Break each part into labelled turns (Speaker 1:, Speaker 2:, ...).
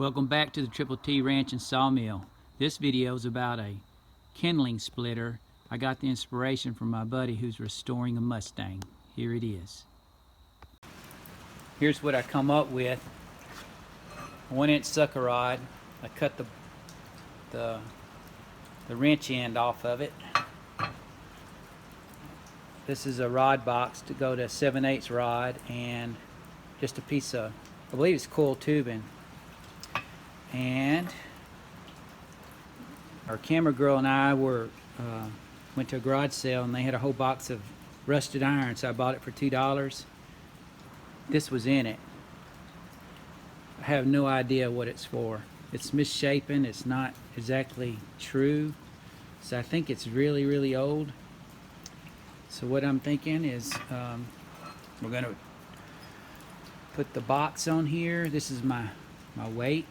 Speaker 1: Welcome back to the T Ranch Sawmill. This video is about a kindling splitter. I got the inspiration from my buddy who's restoring a Mustang. Here it is. Here's what I come up with. A 1-inch sucker rod. I cut the wrench end off of it. This is a rod box to go to 7/8 rod and just a piece of, I believe it's coil tubing. And our camera girl and I went to a garage sale and they had a whole box of rusted iron, so I bought it for $2. This was in it. I have no idea what it's for. It's misshapen, it's not exactly true, so I think it's really old. So what I'm thinking is we're going to put the box on here. This is my weight.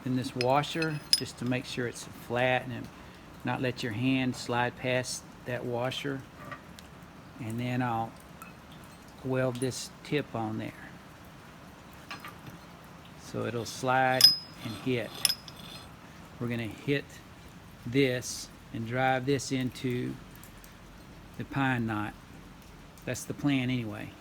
Speaker 1: Then this washer, just to make sure it's flat and not let your hand slide past that washer. And then I'll weld this tip on there so it'll slide and hit. We're going to hit this and drive this into the pine knot. That's the plan anyway.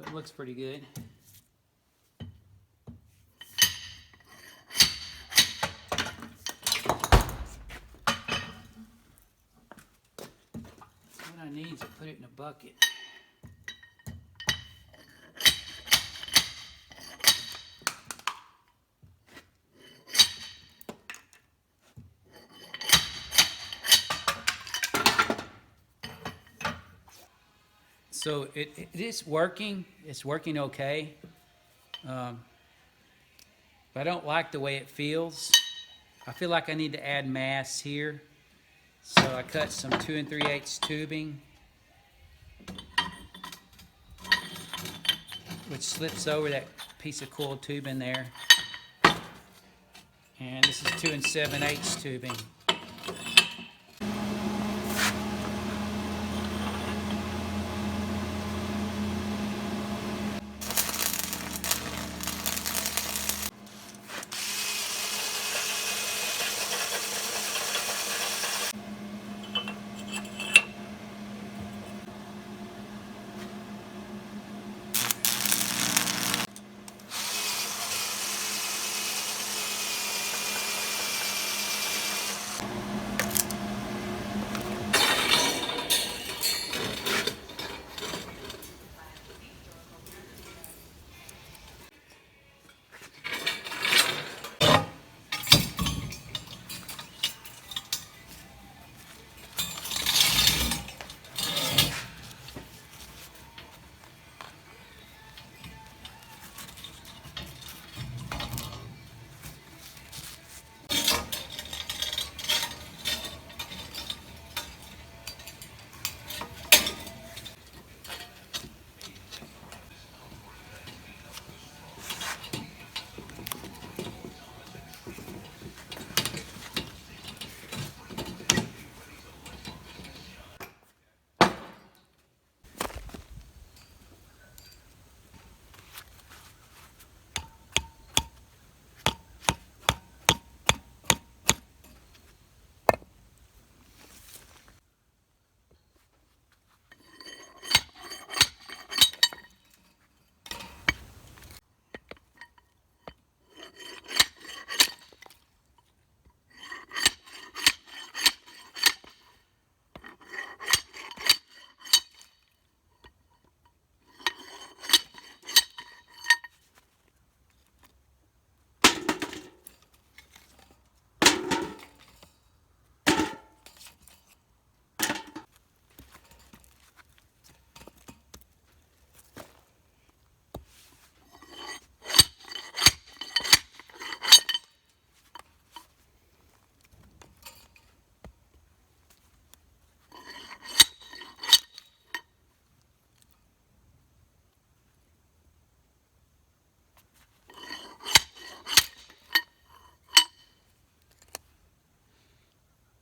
Speaker 1: It looks pretty good. What I need is to put it in a bucket. So it is working. It's working okay. But I don't like the way it feels. I feel like I need to add mass here. So I cut some 2 3/8 tubing, which slips over that piece of coil tubing there. And this is 2 7/8 tubing.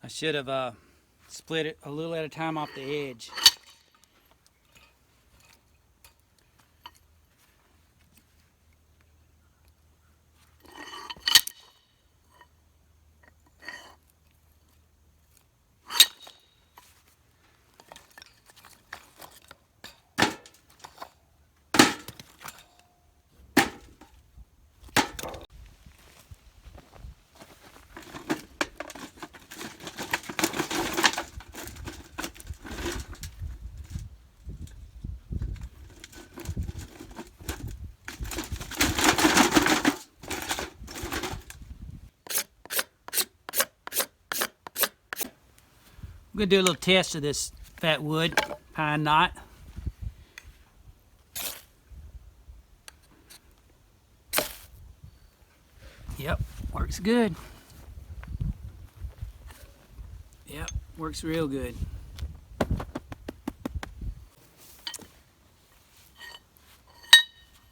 Speaker 1: I should have split it a little at a time off the edge. I'm going to do a little test of this fatwood pine knot. Yep, works good. Yep, works real good.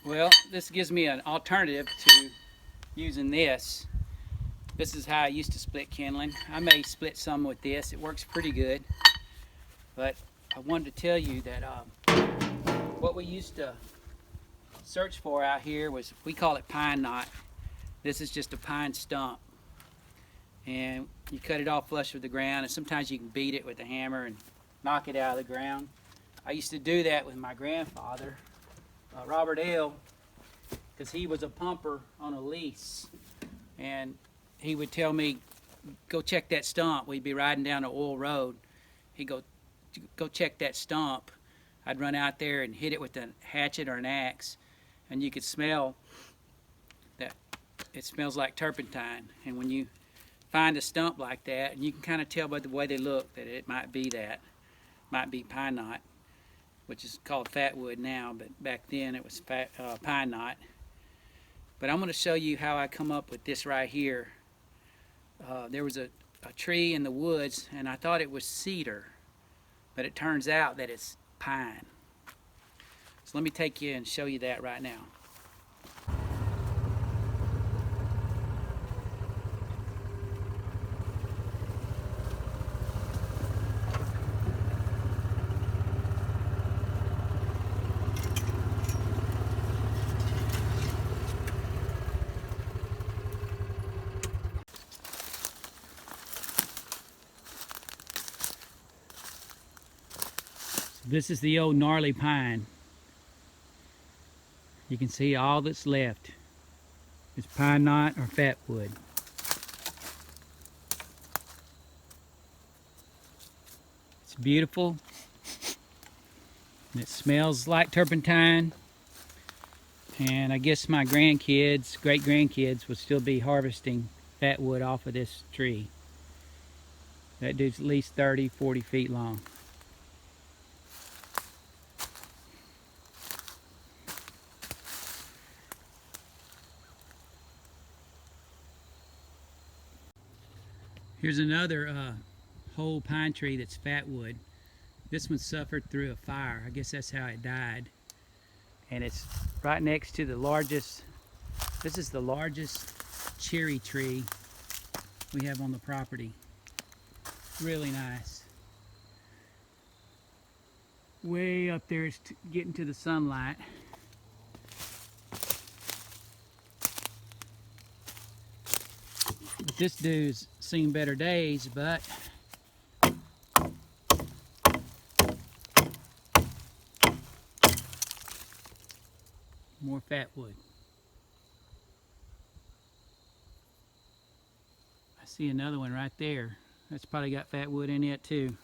Speaker 1: Well, this gives me an alternative to using this. This is how I used to split kindling. I may split some with this. It works pretty good. But I wanted to tell you that what we used to search for out here was, we call it pine knot. This is just a pine stump. And you cut it off flush with the ground, and sometimes you can beat it with a hammer and knock it out of the ground. I used to do that with my grandfather, Robert L., because he was a pumper on a lease. And he would tell me, go check that stump. We'd be riding down the oil road. He'd go check that stump. I'd run out there and hit it with a hatchet or an axe, and you could smell that it smells like turpentine. And when you find a stump like that, and you can kind of tell by the way they look that it might be pine knot, which is called fatwood now, but back then it was pine knot. But I'm going to show you how I come up with this right here. There was a tree in the woods, and I thought it was cedar, but it turns out that it's pine. So let me take you and show you that right now. This is the old gnarly pine. You can see all that's left is pine knot or fatwood. It's beautiful, and it smells like turpentine. And I guess my grandkids, great-grandkids, will still be harvesting fatwood off of this tree. That dude's at least 30, 40 feet long. Here's another whole pine tree that's fatwood. This one suffered through a fire. I guess that's how it died. And it's right next to the largest, this is the largest cherry tree we have on the property. Really nice. Way up there is getting to the sunlight. But this dude's seen better days, but more fatwood. I see another one right there. That's probably got fatwood in it too.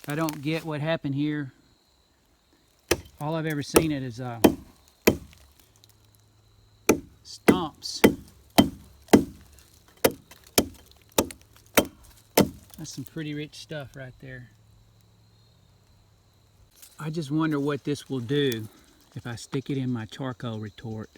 Speaker 1: I don't get what happened here. All I've ever seen it is stumps. That's some pretty rich stuff right there. I just wonder what this will do if I stick it in my charcoal retort.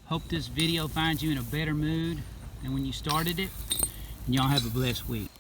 Speaker 1: Hope this video finds you in a better mood than when you started it. And y'all have a blessed week.